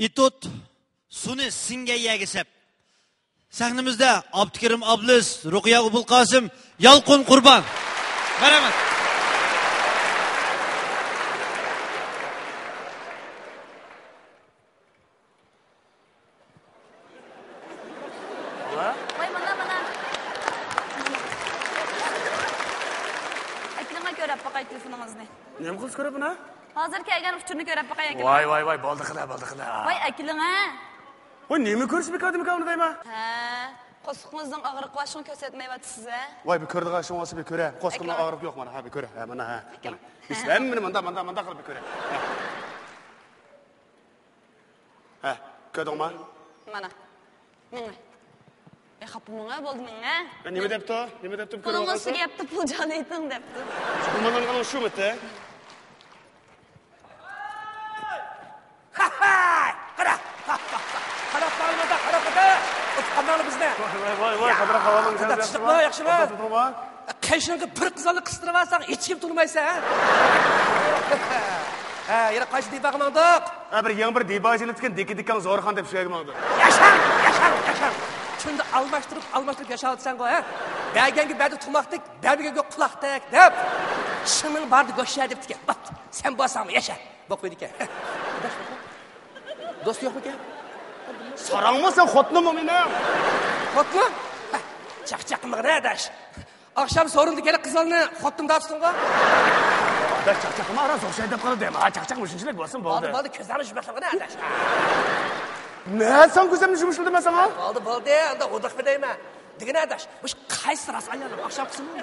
İtut suni singa yegishib. Sahnimizda Abdukerim Ablis, Ruqiya Ubulqosim, Yalqin Qurbon. Marhamat. Voy mana. Aklımga ko'rib boqay telefoningizni. Nima qilish kerak buni? Hozir kelgan uchurni ko'rib boqay ekan. Voy, bo'ldi qila. Voy aklingga. Voy, nima ko'rishib ekadimi uni deyman? Ha, qo'sqingizning og'riq boshini ko'rsatmayapsiz a? Voy, bu ko'rdigan olsa bir ko'ra. Qo'sqimning og'riq yo'q mana. Ha, bir ko'ra. Ha, mana ha. Mana. Islam meni manda qilib bir ko'ra. Ha, ko'rdingmi? Mana. Menga. Xapimga bo'ldi menga. Nima debdi? Puling ustiga yapti, pul joni ayting debdi. Bundan qana shu bitta. Qara. Qarab qolmadi bizni. Voy, qadra qavaling. Yaxshimi? Qashingga bir qizalni qistirib olsang, hech kim turmaysan, ha? Yana qaysi debag'mandiq? Bir yangi bir debajini tutgan dikkan zo'rxon deb shugaymandi. Yashang. Shunda almashtirib yashayotsan-ku, ha? Berganga berdi tumoqdek, bermaga quloqdek deb. Shiming bardi go'shar deb tikan. Sen bo'lsangmi yasha. Bo'q qo'ydi ekan. Do'st yo'qmi ekan? Sarangmasan xotnim meni. Xotni? Chaqchaqmi qiladash? Akşam sorundu kere kızlarını xotnim dağıtsın-ku? Da chaqchaqmi ara zo'shay deb qoldi. Ha, chaqchaqmi shunchalik bo'lsin bo'ldi. Bo'ldi, ko'zlarini shumashlar qiladash. Ne sen ko'zimni shumishlar demasan ha? Bo'ldi, unda o'diq deyman. Deganadash, bu qaysi ras ayollar akşam qismimi?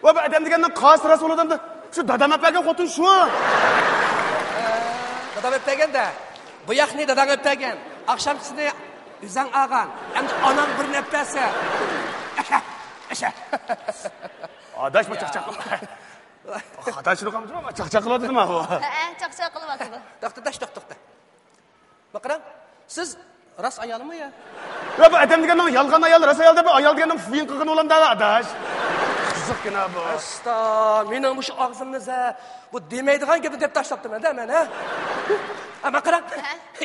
Va bu odam degandan qaysi ras odamda? Shu dadam apaga xotin shu. Dadam öptəgən-də, bu yaxni dadam öptəgən. Akşamçısını üzən ağan, hem de anam bir nəpəsi. Əşə. Adaş mı çaqçaqlı? Adaşını qamcı mı? Çaqçaqlı dedim ha bu. Çaqçaq qilib atdı. Toxta. Bakıram, siz ras ayolmi ya? Ya bu adam degandan yalğan ayol, ras ayol deb ayol degandan fiyin qilgan olam da adaş. Qiziqgina bu. Asta, mening bu og'zimniza bu demaydigan gapni deb tashlabdim men, ha? Ama qarang,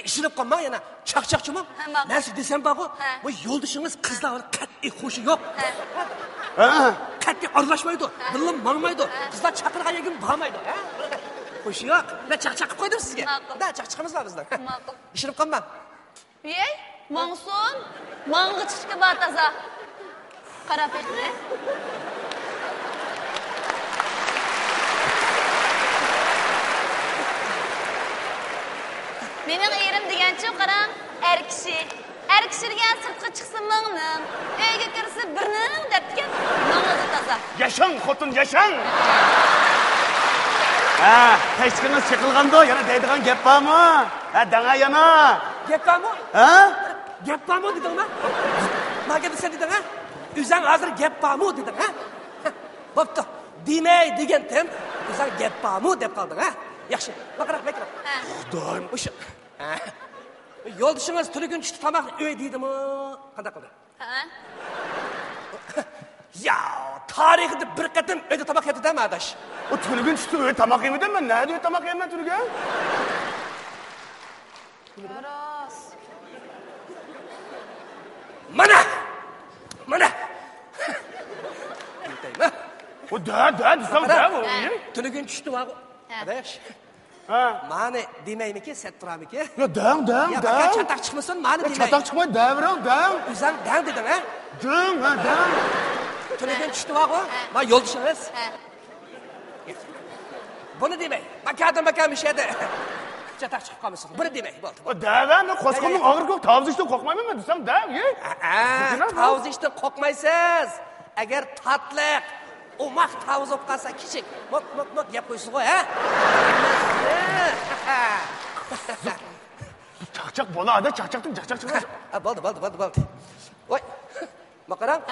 ishilib qolma yana. Chaqchaqchimi? Men siz desam baqo, bu yo'ldishingiz qizlar qat'iy xushi yo'q. Qat'iy aralashmaydi, birlam mangmaydi. Qizlar chaqirgan yerga bormaydi, ha? Xushi yo'q. Men chaqchaq qilib qo'ydim sizga. Da chaqchaqimiz bor bizdan. Ma'qul. Ishilib qolma. Ey, Mongsun, mang'ichishga bataza. Qarab etdi. Mening erim degancha qarang, er kishi degan sirtqa chiqsa mingnim, uyga kirsa birning debgan, mang'izi toza. Yaşang xotin, yaşang. Ha, hechqiniz chiqilganda yana deydigan gap bormi? Ha, danga yana. Gap bormi? Ha? Gap bormi dedingmi? Nega desa deding, ha? O'zing hozir gap bormi deding, ha? Bo'pti. Demay degandim, o'zing gap bormi deb qolding, ha? Yaxshi. Baqiraq. Xudoyim, o'sha. Yo'ldishingiz tuni-kun tushdi tomoq uy deydimi? Qanday qildi? Ha? Ya, tarixida bir qatim uyda tomoq yedi-da adash. O tuni-kun tushdi uy tomoq yemidin men. Nada uy tomoq yeyman tuni-kun? Xo'roz. Mana. O da desam da bu. Tuni-kun tushdi va adash. Ha. Mani demaymi-ki, set turamiki? Ya dang. Ya çatak çıkmasın, mani demay. Çatak çıkmayı dang. Üzən dang dedim, ha? Dang. Tünədən düşdü var o. Ma yol düşəniz. Bunu demay. Bakam bir şeydə. Çatak çıxıb qalmışsın. Bunu demay. O dang, qo'sqimning og'ir ko'k tavzishdan qo'rqmayman men desam dang. Tavzishdan qo'rqmaysiz. Agar tatliq umaq tavuz olib qalsa kichik. Mok yap qo'ysiz qo'y, ha? Chaqchaq bola ada chaqchaqdan chaqchaq chiqadi. Bo'ldi. Voy. Ma qarang.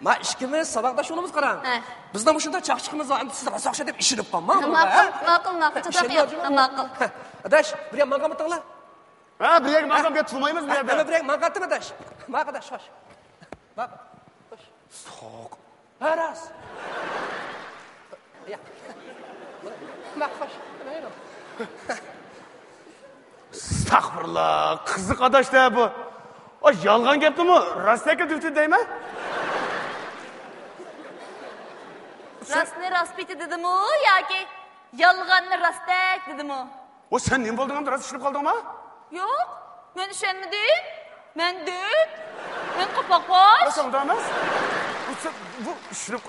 Ma ishkimiz saboqdash yo'limiz qarang. Bizda bu shunda chaqchaqimiz var. Siz rasoqsha deb ishilib qolma. Ma'qul. Ma'qul. Adash, bir ham maqam o'tinglar. Ha, bir ham maqam bet tutmaymiz bu yerda. Bir ham maqam adash. Maqadash, xo'sh. Baq. Soq. Haras. Ya. Maqfash. Estağfurullah. Kızık adaş da bu. O yalgan gepti mi? Rastaki düftü değil mi? Rastni raspiti dedim o yoki yolg'onni rastak dedim o. O sen ne buldun? Rast işlep kaldın mı? Yo'q, men ishonmadim. Men dud. Men qo'poqbosh. Nasıl oldu ama? Bu işlep...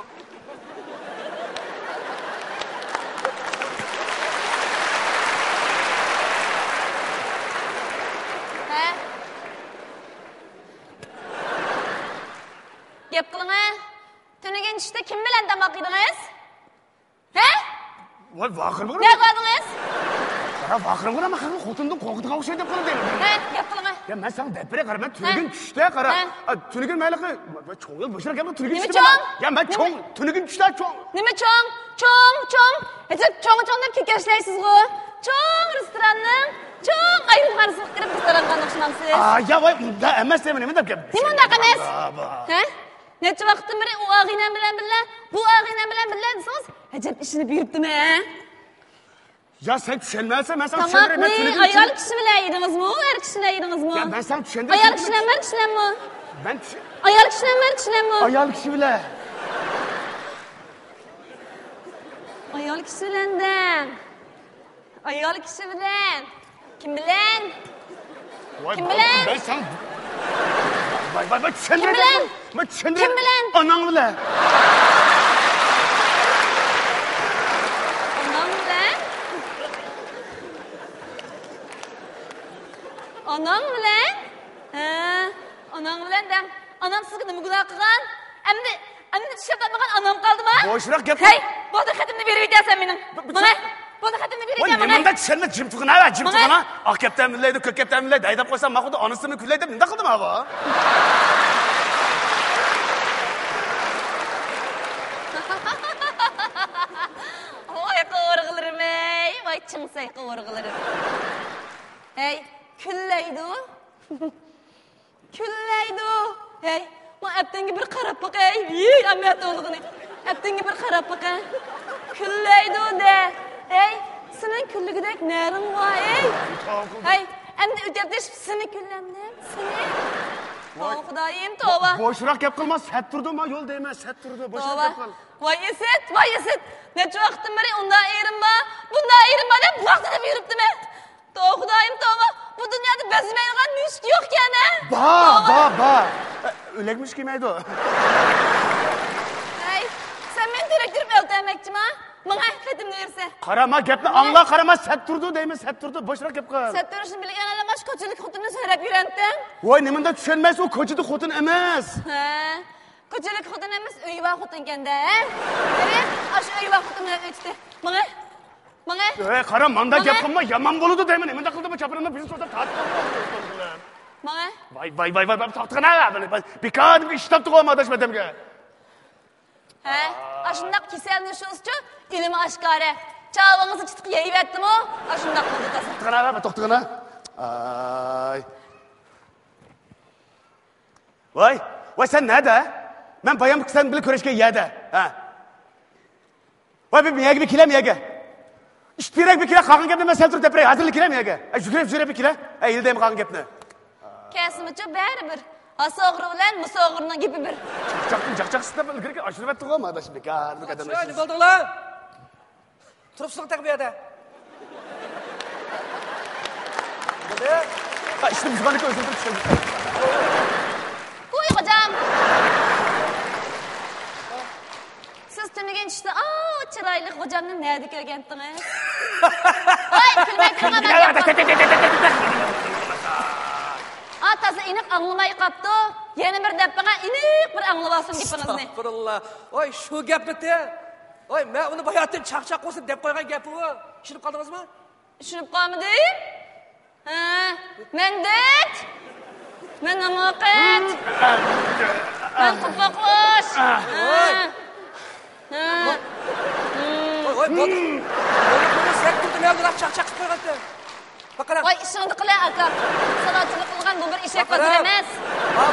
He? Gap qiling ha. Tunagan tushda kim bilan tamoq yedingiz? He? Vay vakır mı? Ne qildingiz? Kara vakır mı? Ama kara kutundan korkutup okşayıp dep kılın değil mi? He, gap qiling ha. Ya ben sana depre kara. Ben tünügün düştü kara. Tünügün meylakı. Çoğul boşuna gelme tünügün Nime düştü. çoğun? Ya ben çoğul. Tünügün düştü çoğul. Nima cho'ng? Cho'ng. Hech cho'ng deb kekashlaysiz-ku. Cho'ng restoranning cho'ng ayrimxonasiga kirib restoronga o'xshamsiz. Ya vay da emas demin nima deb gap. Nima unaqa emas? He? Necha vaqtdan beri u og'inam bilan birga, bu og'inam bilan birga desangiz, ajab ishini buyuribdimi, ha? Ya sen düşenmezsen ben sana Tamoqni Ben tünügün ayol kishi bilan yedingizmi, er kishi bilan yedingizmi? Ya ben sana düşendim. Ayol kishi bilan mer kishi bilanmi? Ben Ayol kishi bilan mer kishi bilanmi? ayol kişi bile. Ayol kishi bilan-da. Ayol kishi bilan. Kim bilan? Kim bilan? Ben sana... Vay düşendim. Kim bilan? Ben düşendim. Kim bilan? Anan bile. Onam bilan? Onam bilan? Ha, onam bilan da. Onam sizga nima gunoh qilgan? Endi tushib olmagan onam qoldimi? Boşrak gap. Hey, bu da xatimni berib yetasan mening. Mana, bu da xatimni berib Vay yetasan. nimanda düşenme cimtıgına var cimtıgına. Ak kepten milleydi kök kepten milleydi. Aydap koysam makudu anısını külleydi. Ne kıldım hava? Vay qıvrıqlarım ey, vay çıngsay qıvrıqlarım. Hey, külleydi o. Külleydi o. Hey, ma aptengi bir qarab baqay. Yey, amat olğunu. Aptengi bir qarab baqay. Külleydi o de. Hey, senin külligidek närin var ey? Hey, endi ödepdiş seni küllendim. Seni. Vay Xudayım tövbe. Boşrak yap kılmaz. Set durdu ma yol değmez. Set durdu. Boşrak Tövbe. yap kıl. Vay eset. Neçe vaqtdan beri unda erim ba, bunda erim ba deb vaqtida buyuribdim. Xudayım tövbe. Bu dünyada bezmeydigan müşk yok yani. Ba. Ölekmiş kimeydi o? Hey, sen beni direktirip öldürmekçi mi? Bana xatimni verse. Karama gapni anla karama set durdu deymiz. Set durdu. Boşrak yap kıl. Set duruşunu bilgen alamaş koçuluk xotini söylep yürentdim. Vay nimanda düşenmez o koçudu xotun emez. Ha, koçuluk xotin emas, uy va xotin kende. Evet, aş uy va xotin bilan o'tdi. Bana. Kara manda gap kılma yaman boludu deymin. Nimanda kıldı mı çapırında bizi sorsa taht. Bana. Vay. Tahtına ne? Bir kadın iş taptık olma adaş bedemge. He, aşındak keselini şolsçu, ilimi aşkare. Çağlamanızı çıtık yeyivettim o, aşındak oldu tasa. Tahtına. Ay. Vay sen nerede? Ben bayan sen bile köreşke yerde. Ha. Vay bir miyege bir kile miyege. İştirek bir kile kalkın gepne ben seltür depreye hazırlı kile miyege. Jürep bir kile. İldeyim kalkın gepne. Kesimiçi beri bir. Asoğru bilen musoğurunun gibi bir. Cak sıkta böyle gerek aşırı vettik olma adaş bir kadın. Şöyle ne buldun lan? Turupsuzluk tak bir yerde. İşte müzikanik özür dilerim. Kuy hocam. Siz tünigen işte, çıraylı hocamın nerede görgentiniz? Ay, külmek Atası inik anlamay kaptı. Yeni bir deppana inik bir anlavasın gipinizni. Estağfurullah. Oy şu gap bitti. Oy men uni bayatdan çaq olsun deb qo'ygan gapi bu. Tushunib qoldingizmi? Tushunib qolmadim? Ha, men det. Men namoqat. Men qo'poqlash. Oy bo'ldi. Buni sen turdi men uni çaq qilib qo'yganda. Baqara. Voy, ishingni qila aka. Sanoatchilik qilgan bu bir eshak vazir emas. Bu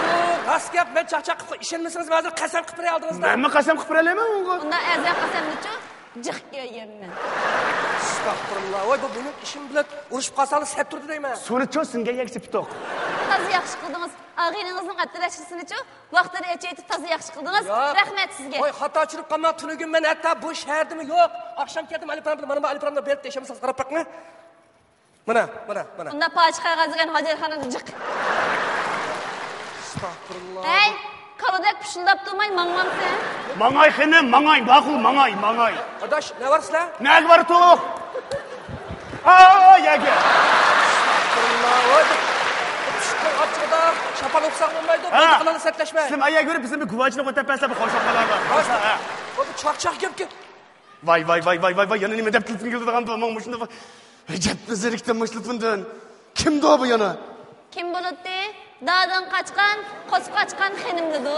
ras gap men çaq qilib ishonmasangiz hozir qasam qilib beray oldingizda. Men mi qasam qilib berayman unga? Unda azam qasamni-chu, jiq yeyman. Estağfurullah. Oy bu benim işim bilan urushib qolsangiz sep turdi deyman. Suni cho singa yegisi pitoq. Toza yaxshi qildingiz. Og'iningizning attirashishini-chi, vaqtida echaytib toza yaxshi qildingiz. Rahmat sizga. Oy, xato chirib qolman, tunugim men hatto bu shahardimi yo'q. Oqshom keldim Alipravda, mana bu Alipravda berib teshamiz, qarab boqma. Mana. Unda poch qog'ozigan hojatxonada jiq. Estağfurullah. Hey, kaladak pishildab turmay mangmamsan. Mangay xenim, mangay, ma'qul, mangay. Adash, ne var sizlar? Nag var to'q? Aa, yaga. Estağfurullah. Oy. Pishqir ochqida shapal o'qsaq bo'lmaydi. Bu qilani satlashmay. Sizlar ayga ko'rib bizning guvochilik o'tapaslar bu qo'shaqalar bor. Bu chaqchaq gapki. Vay, yana nima deb tilpin keladigan bu, men shunda ajabni zerikdim mushlifimdan. Kimdi bu yana? Kim bo'ladi? Da'dan qochgan, qo'sib qochgan xenim dedi.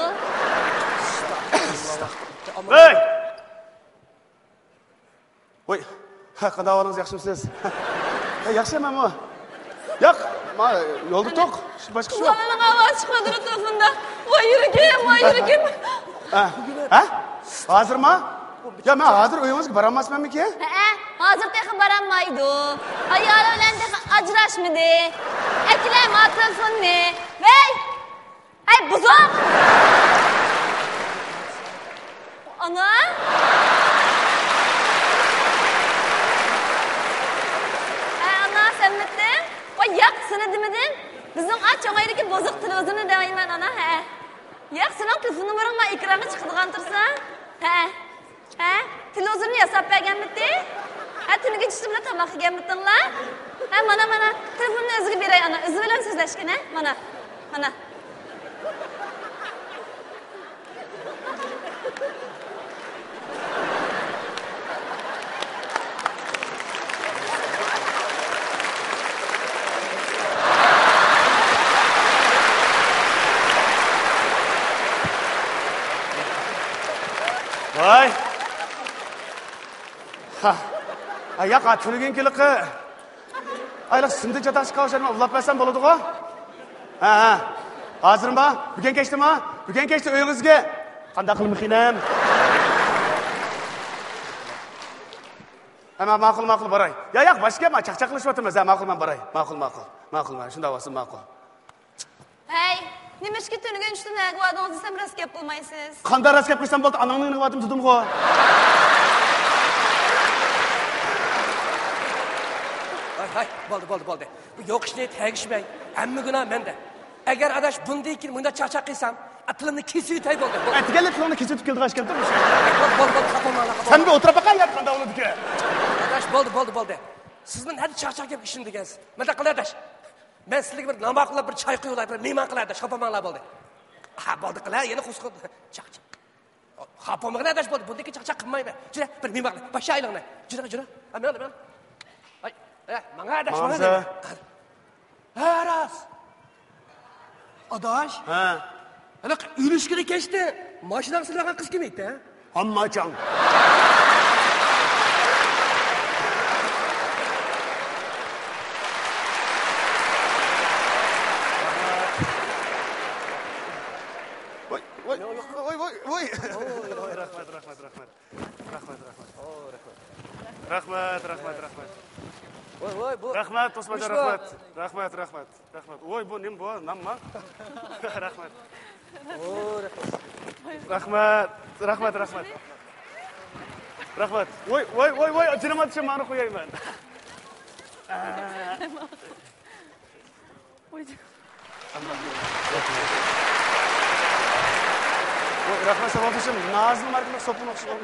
Hey! Voy, qanday ahvolingiz, yaxshimisiz? Yaxshiman bu. Yo'q, men yo'lda to'q, boshqa ish yo'q. Ularning ovozi chiqadi telefonda. Voy yuragim. Ha? Hozirmi? Ya men hozir uyingizga bora olmasmanmi-ki? Hozir texi boramaydi. Ayoli bilan texi ajrashmadi. Aytlayman telefonni. Voy! Ay buzoq. Ana? Ana sen mittin? Voy yo'q, seni demedin? Bizning cho'ng'aydagi buzoq televizorni deyman ana, ha. Yo'q, sening telefon nomering bilan ekranga chiqadigan tursa? Ha? Televizorni yasab berganmiding? Tuniga chiqib bilan tomoq yeganmidinglar? Mana. Telefonni o'ziga beray ana. O'zi bilan so'zlashgan, mana. Voy. Aya qatulgan kiliqi. Ayliq simda chatash qolsam uxlab qolsam bo'ladi-ku? Ha. Hozirmi? Bugun kechdimi? Bugun kechda uyingizga qanday qilib xinam? Ama ma'qul boray. Yo'q, boshqa men chaqchaqlashyapmiz. Ma'qulman boray. Ma'qulman. Shunda bo'lsin, ma'qul. Hey, nimashki tuniga uchta nega vadingiz desam ras gap qilmaysiz. Qanday ras gap qilsam bo'ldi? Anangning nima vadim dedim-ku. Hay, bo'ldi. Bu yo'q ishni tegishmay. Hamma gunoh menda. Agar adash bunday keyin bunda chaqchaq qilsam, atilimni kesib yutay bo'ldi. Aytganlar tilini kesib keldi g'ashkamdir. Bo'ldi, xafaman. Sen bir o'tirib baqay yap qanday bo'ladi-ki? Adash bo'ldi. Sizning hadi chaqchaq gap ishim degansiz. Mana qilay adash. Men sizlarga bir nima qilib bir choy quyilay, bir mehmon qilay adash, xafamanlar bo'ldi. Ha, bo'ldi qilay, yana qo'sqib chaqchaq. Xafaman adash bo'ldi. Bunday chaqchaq qilmayman. Jira, bir mehmon qilay. Boshqa aylanay. Jira. Men. Mana adash. Ras. Adash. Ha. Ana uylushkini kechdi. Mashinani silag'an qiz kim edi, ha? Hammachang. Voy. Rahmat. Voy, bu. Rahmat, Osmonjon, rahmat. Voy, bu nim bu, namma? Rahmat. Rahmat. Voy, jinomat mani qo'yayman. Rahmat, savobishim, nazm markini sopun o'qishim.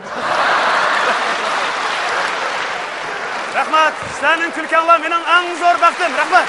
Rahmat, sizlarning kulkanlar mening eng zo'r baxtim. Rahmat.